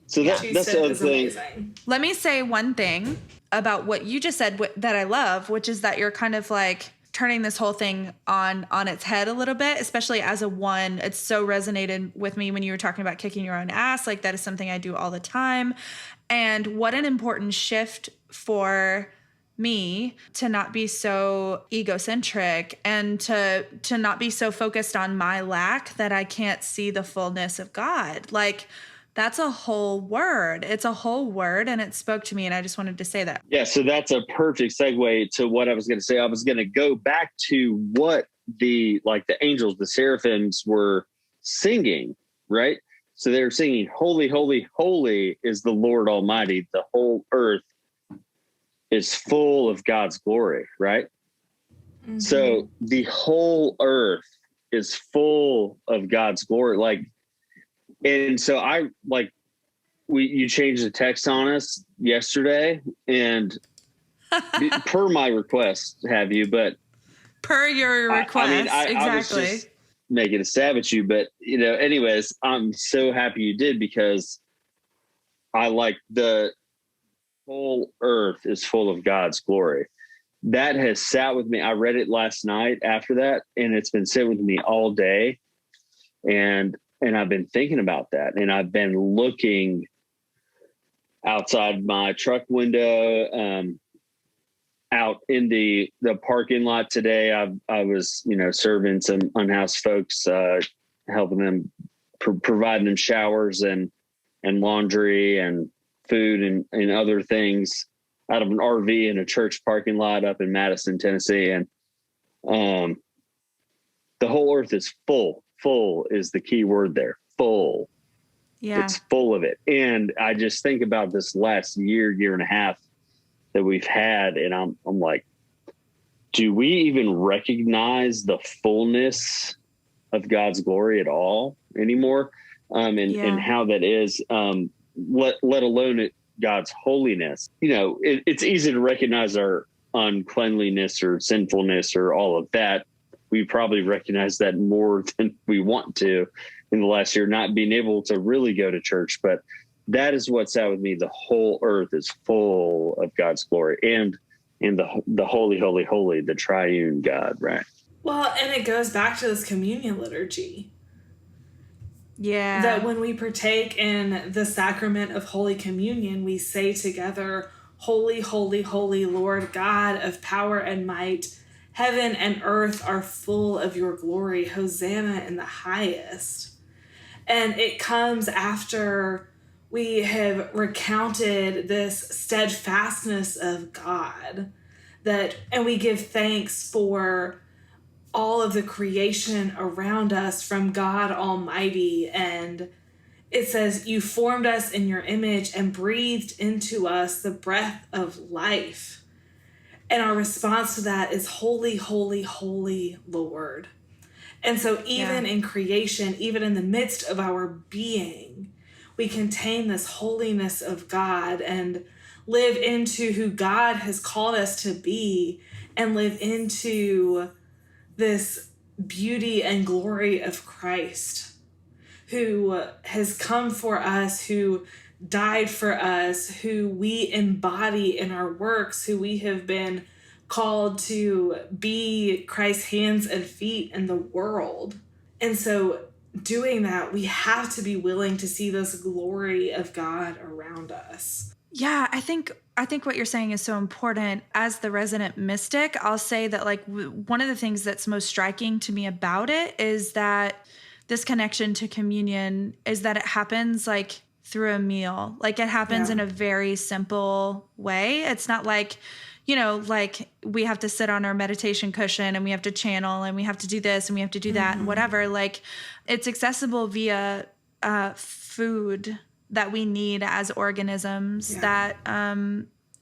So that's the other thing. Amazing. Let me say one thing about what you just said that I love, which is that you're kind of like turning this whole thing on its head a little bit, especially as a one. It's so resonated with me when you were talking about kicking your own ass. Like, that is something I do all the time. And what an important shift for me to not be so egocentric and to not be so focused on my lack that I can't see the fullness of God. Like, that's a whole word. It's a whole word, and it spoke to me, and I just wanted to say that. Yeah, so that's a perfect segue to what I was going to say. I was going to go back to what the angels, the seraphims, were singing, right? So they were singing, holy, holy, holy is the Lord Almighty. The whole earth is full of God's glory, right? Mm-hmm. So the whole earth is full of God's glory. And so you changed the text on us yesterday, and per my request, have you? But per your request, exactly. I was just making a stab at you, but anyways, I'm so happy you did, because I like the whole earth is full of God's glory. That has sat with me. I read it last night after that, and it's been sitting with me all day, and I've been thinking about that, and I've been looking outside my truck window, out in the parking lot today. I was, serving some unhoused folks, helping them, providing them showers and laundry and food and other things out of an RV in a church parking lot up in Madison, Tennessee. And the whole earth is full. Full is the key word there. Full. Yeah. It's full of it. And I just think about this last year and a half that we've had, and I'm like, do we even recognize the fullness of God's glory at all anymore? And how that is, let alone God's holiness. It's easy to recognize our uncleanliness or sinfulness or all of that. We probably recognize that more than we want to in the last year, not being able to really go to church. But that is what's out with me. The whole earth is full of God's glory and the holy, holy, holy, the triune God, right? Well, and it goes back to this communion liturgy. Yeah. That when we partake in the sacrament of Holy Communion, we say together, Holy, holy, holy, Lord God of power and might, heaven and earth are full of your glory. Hosanna in the highest. And it comes after we have recounted this steadfastness of God, and we give thanks for all of the creation around us from God Almighty. And it says, you formed us in your image and breathed into us the breath of life. And our response to that is holy, holy, holy Lord. And so even in creation, even in the midst of our being, we contain this holiness of God and live into who God has called us to be and live into this beauty and glory of Christ, who has come for us, who died for us, who we embody in our works, who we have been called to be Christ's hands and feet in the world. And so doing that, we have to be willing to see this glory of God around us. Yeah, I think what you're saying is so important. As the resident mystic, I'll say that like one of the things that's most striking to me about it is that this connection to communion is that it happens like through a meal. Like it happens in a very simple way. It's not like, like we have to sit on our meditation cushion and we have to channel and we have to do this and we have to do that and whatever. Like it's accessible via food that we need as organisms that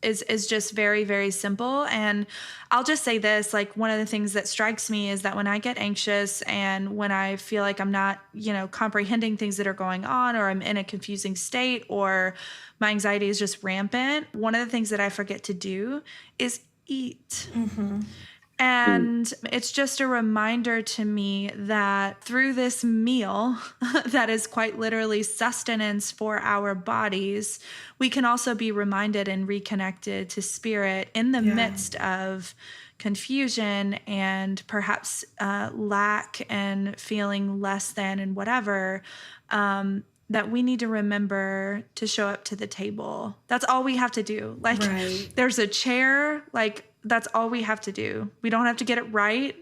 is just very, very simple. And I'll just say this, like one of the things that strikes me is that when I get anxious and when I feel like I'm not, comprehending things that are going on, or I'm in a confusing state, or my anxiety is just rampant, one of the things that I forget to do is eat. And it's just a reminder to me that through this meal that is quite literally sustenance for our bodies, we can also be reminded and reconnected to spirit in the midst of confusion and perhaps lack and feeling less than and whatever, that we need to remember to show up to the table. That's all we have to do. Like there's a chair, like that's all we have to do. We don't have to get it right.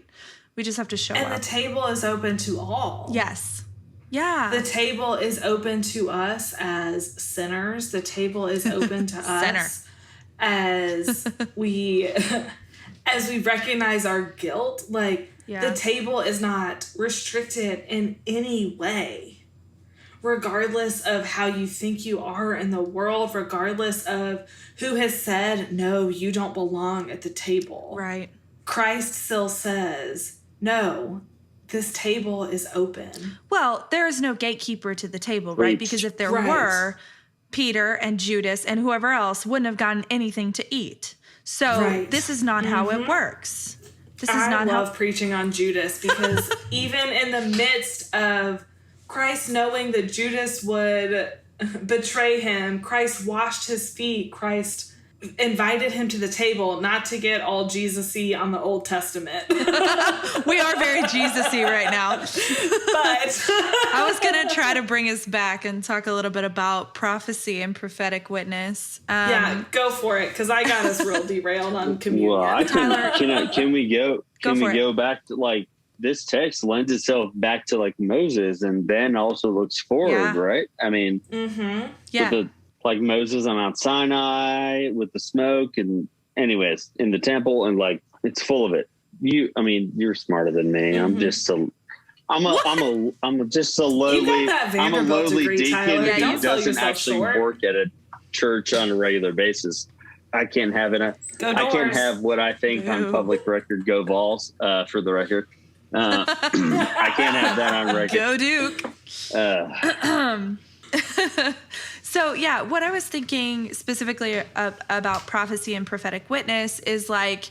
We just have to show up. And the table is open to all. Yes. Yeah. The table is open to us as sinners. The table is open to us as we recognize our guilt. Like the table is not restricted in any way. Regardless of how you think you are in the world, regardless of who has said, no, you don't belong at the table. Right. Christ still says, no, this table is open. Well, there is no gatekeeper to the table, right? Because if there were, Peter and Judas and whoever else wouldn't have gotten anything to eat. So this is not how it works. This is not how. I love preaching on Judas because even in the midst of Christ knowing that Judas would betray him, Christ washed his feet. Christ invited him to the table, not to get all Jesus-y on the Old Testament. We are very Jesus-y right now. But I was going to try to bring us back and talk a little bit about prophecy and prophetic witness. Yeah, go for it, because I got us real derailed on communion. Well, can we go back to like, this text lends itself back to like Moses and then also looks forward, right? I mean, like Moses on Mount Sinai with the smoke and anyways, in the temple, and like, it's full of it. You're smarter than me. I'm just I'm just a lowly deacon Tyler. Yeah, who doesn't actually work at a church on a regular basis. I can't have it. I can't have what I think on public record. Go Vols, for the record. I can't have that on record. Go Duke. So yeah, what I was thinking specifically about prophecy and prophetic witness is like,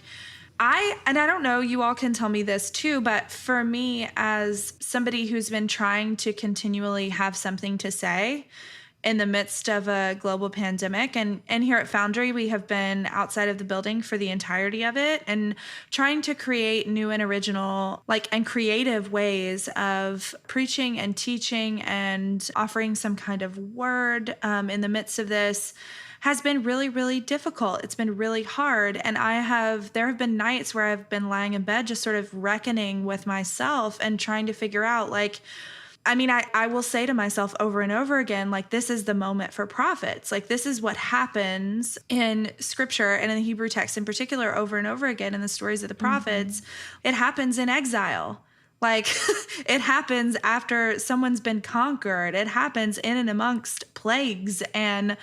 I don't know, you all can tell me this too, but for me, as somebody who's been trying to continually have something to say in the midst of a global pandemic, and here at Foundry, we have been outside of the building for the entirety of it and trying to create new and original, and creative ways of preaching and teaching and offering some kind of word in the midst of this has been really, really difficult. It's been really hard. And there have been nights where I've been lying in bed just sort of reckoning with myself and trying to figure out, I will say to myself over and over again, this is the moment for prophets. This is what happens in scripture and in the Hebrew text in particular over and over again in the stories of the prophets. It happens in exile. It happens after someone's been conquered. It happens in and amongst plagues and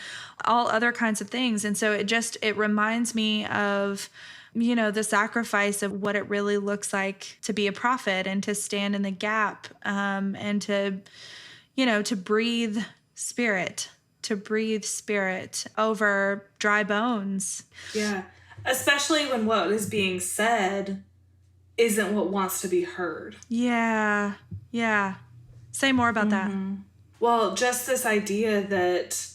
all other kinds of things. And so it reminds me of, the sacrifice of what it really looks like to be a prophet and to stand in the gap, and to breathe spirit over dry bones. Yeah. Especially when what is being said isn't what wants to be heard. Yeah. Yeah. Say more about that. Well, just this idea that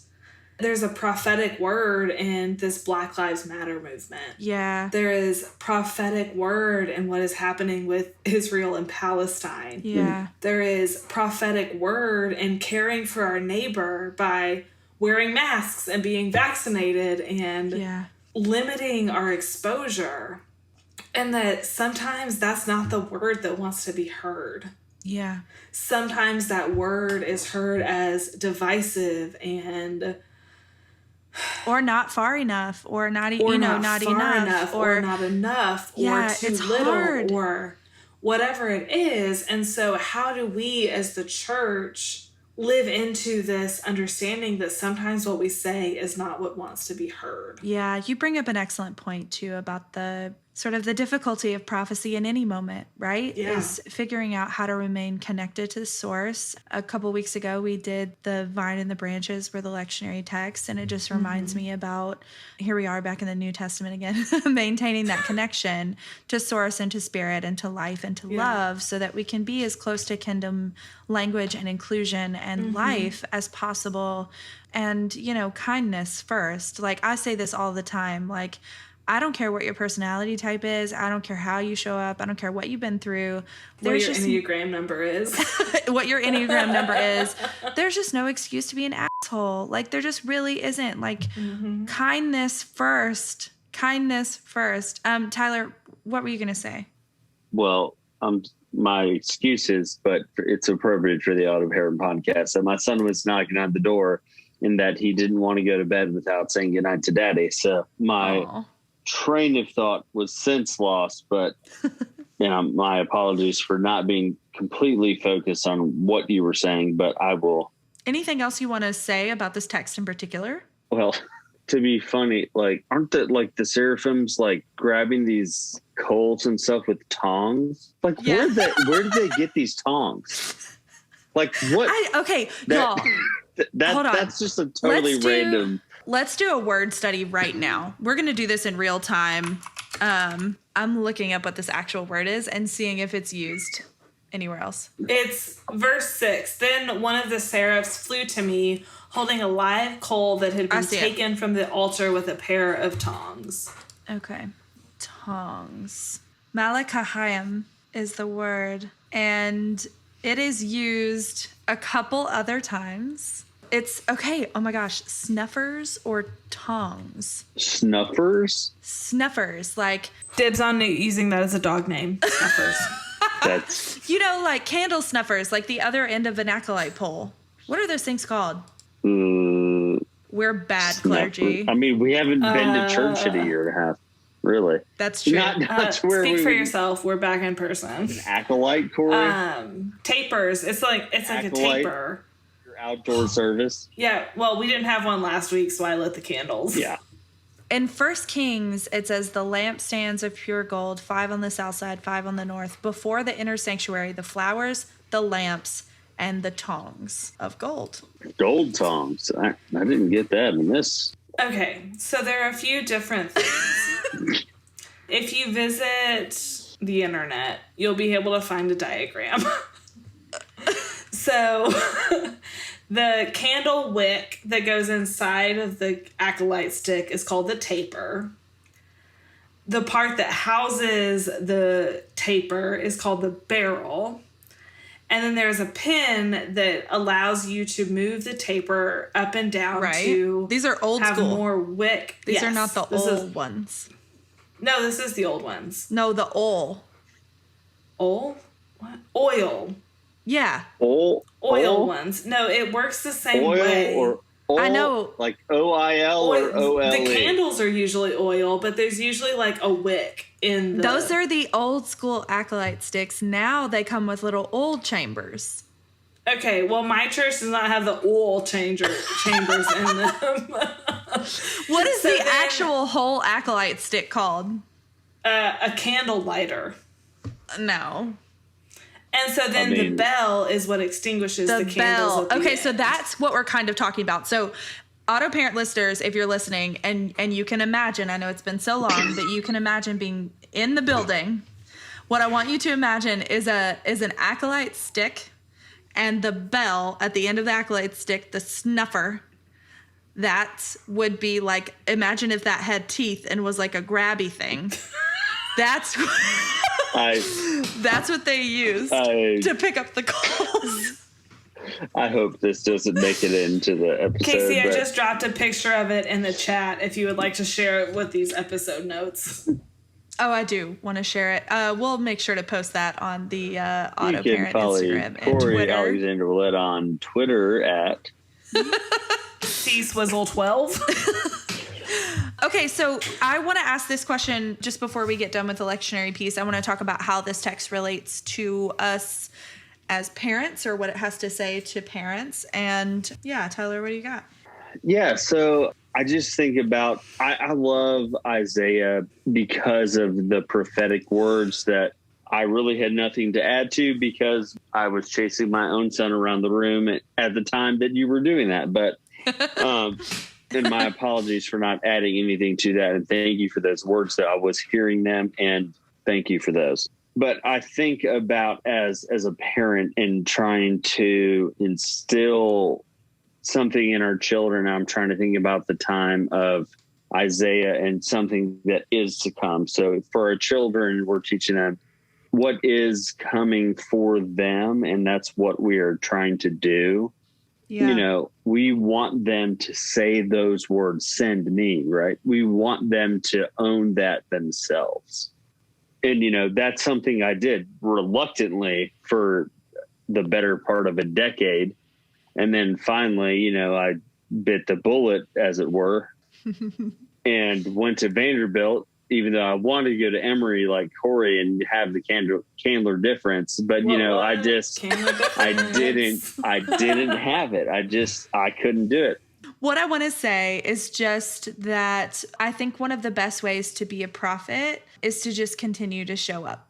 there's a prophetic word in this Black Lives Matter movement. Yeah. There is prophetic word in what is happening with Israel and Palestine. Yeah. There is prophetic word in caring for our neighbor by wearing masks and being vaccinated and limiting our exposure. And that sometimes that's not the word that wants to be heard. Yeah. Sometimes that word is heard as divisive and... Or not far enough, or not enough, or not enough, or too little, hard. or whatever it is. And so how do we as the church live into this understanding that sometimes what we say is not what wants to be heard? Yeah, you bring up an excellent point too about the sort of the difficulty of prophecy in any moment, right? Yeah. Is figuring out how to remain connected to the source. A couple weeks ago, we did the Vine and the Branches were the lectionary text, and it just reminds me about, here we are back in the New Testament again, maintaining that connection to source and to spirit and to life and to love, so that we can be as close to kingdom language and inclusion and life as possible. And, kindness first. I say this all the time, I don't care what your personality type is. I don't care how you show up. I don't care what you've been through. What your Enneagram number is. What your Enneagram number is. There's just no excuse to be an asshole. There just really isn't. Kindness first. Kindness first. Tyler, what were you going to say? Well, my excuse is, but it's appropriate for the AutoParent podcast. So my son was knocking on the door in that he didn't want to go to bed without saying goodnight to daddy. So my train of thought was since lost, but my apologies for not being completely focused on what you were saying, but I will. Anything else you want to say about this text in particular? Well, to be funny, aren't the seraphims grabbing these coals and stuff with tongs? Where did they get these tongs? What? Y'all. Hold on. That's just a totally random. Let's do a word study right now. We're going to do this in real time. I'm looking up what this actual word is and seeing if it's used anywhere else. It's verse 6. Then one of the seraphs flew to me, holding a live coal that had been taken from the altar with a pair of tongs. Okay. Tongs. Malachayim is the word, and it is used a couple other times. It's okay. Oh my gosh. Snuffers or tongs? Snuffers? Snuffers. Dibs on using that as a dog name. Snuffers. That's... candle snuffers, the other end of an acolyte pole. What are those things called? We're bad clergy. I mean, we haven't been to church in a year and a half. really. That's true. Not to where speak we for would- yourself. We're back in person. An acolyte, Corey. Tapers. It's like a Acolyte? taper. Your outdoor service. Yeah. Well, we didn't have one last week, so I lit the candles. Yeah. In 1 Kings, it says the lampstands of pure gold, 5 on the south side, 5 on the north, before the inner sanctuary, the flowers, the lamps, and the tongs of gold. Gold tongs. I didn't get that in this. Okay, so there are a few different things. If you visit the internet, you'll be able to find a diagram. So the candle wick that goes inside of the acolyte stick is called the taper. The part that houses the taper is called the barrel. And then there's a pin that allows you to move the taper up and down to These are old have school. more wick. These are not the old ones. No, this is the old ones. No, the oil. Oil? What? Oil. Yeah. Oil ones. No, it works the same way. Or oil, I know. Like OIL or OLE. The candles are usually oil, but there's usually like a wick in the... Those are the old school acolyte sticks. Now they come with little oil chambers. Okay, well, my church does not have the oil chambers in them. What is the actual whole acolyte stick called? A candle lighter. No. And so then the bell is what extinguishes the candles. Bell. At the Okay, end. so that's what we're kind of talking about. So AutoParent listeners, if you're listening and you can imagine, I know it's been so long, but you can imagine being in the building. What I want you to imagine is an acolyte stick and the bell at the end of the acolyte stick, the snuffer. That would be like, imagine if that had teeth and was like a grabby thing. That's what they use to pick up the calls. I hope this doesn't make it into the episode. Casey, I just dropped a picture of it in the chat if you would like to share it with these episode notes. Oh, I do want to share it. We'll make sure to post that on the AutoParent Instagram and Corey Twitter. Alexander Willett on Twitter at CSwizzle12. Okay, so I want to ask this question just before we get done with the lectionary piece. I want to talk about how this text relates to us as parents, or what it has to say to parents. And yeah, Tyler, what do you got? Yeah, so I just think about, I love Isaiah because of the prophetic words that I really had nothing to add to, because I was chasing my own son around the room at the time that you were doing that. But and my apologies for not adding anything to that. And thank you for those words that I was hearing them. And thank you for those. But I think about as a parent and trying to instill something in our children. I'm trying to think about the time of Isaiah and something that is to come. So for our children, we're teaching them what is coming for them. And that's what we are trying to do. Yeah. You know, we want them to say those words, send me, right? We want them to own that themselves. And, you know, that's something I did reluctantly for the better part of a decade. And then finally, you know, I bit the bullet, as it were, and went to Vanderbilt, even though I wanted to go to Emory like Corey and have the Candler difference. But, you know, I didn't have it. I couldn't do it. What I want to say is just that I think one of the best ways to be a prophet is to just continue to show up.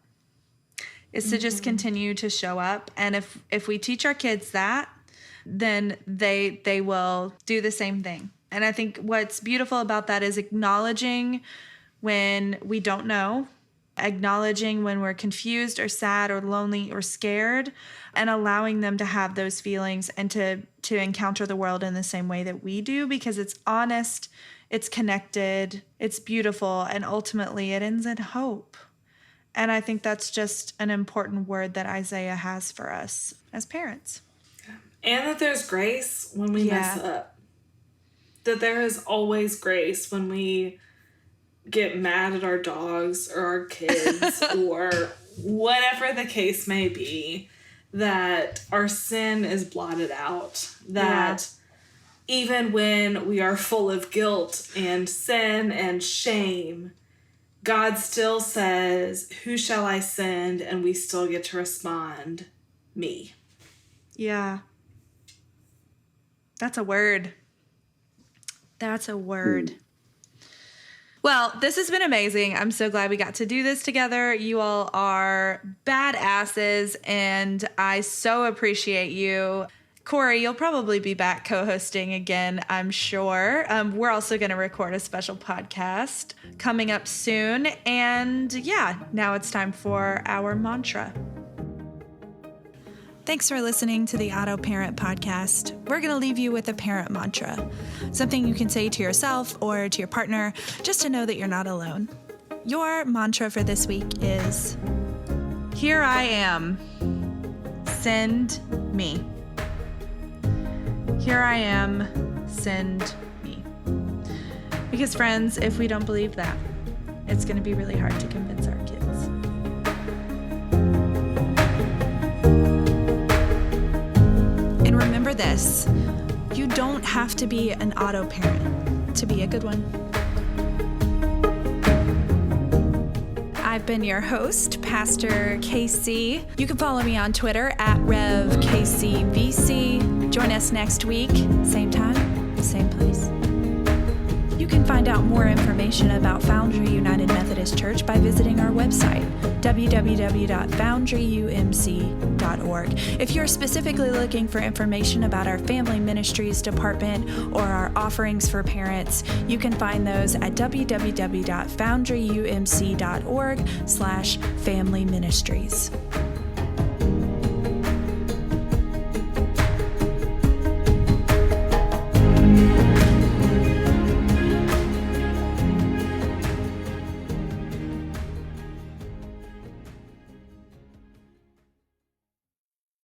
To just continue to show up. And if we teach our kids that, then they will do the same thing. And I think what's beautiful about that is acknowledging when we don't know, acknowledging when we're confused or sad or lonely or scared, and allowing them to have those feelings and to encounter the world in the same way that we do, because it's honest, it's connected, it's beautiful, and ultimately it ends in hope. And I think that's just an important word that Isaiah has for us as parents. And that there's grace when we mess up. That there is always grace when we get mad at our dogs or our kids or whatever the case may be, that our sin is blotted out. That even when we are full of guilt and sin and shame, God still says, "Who shall I send?" And we still get to respond, "Me." Yeah. That's a word. That's a word. Well, this has been amazing. I'm so glad we got to do this together. You all are badasses, and I so appreciate you. Corey, you'll probably be back co-hosting again, I'm sure. We're also going to record a special podcast coming up soon. And yeah, now it's time for our mantra. Thanks for listening to the AutoParent podcast. We're going to leave you with a parent mantra, something you can say to yourself or to your partner just to know that you're not alone. Your mantra for this week is, "Here I am. Send me. Here I am. Send me." Because friends, if we don't believe that, it's going to be really hard to convince our kids. And remember this, you don't have to be an auto parent to be a good one. I've been your host, Pastor KC. You can follow me on Twitter at RevKCVC. Join us next week, same time, same place. You can find out more information about Foundry United Methodist Church by visiting our website, www.foundryumc.org. If you're specifically looking for information about our Family Ministries department or our offerings for parents, you can find those at www.foundryumc.org/family ministries.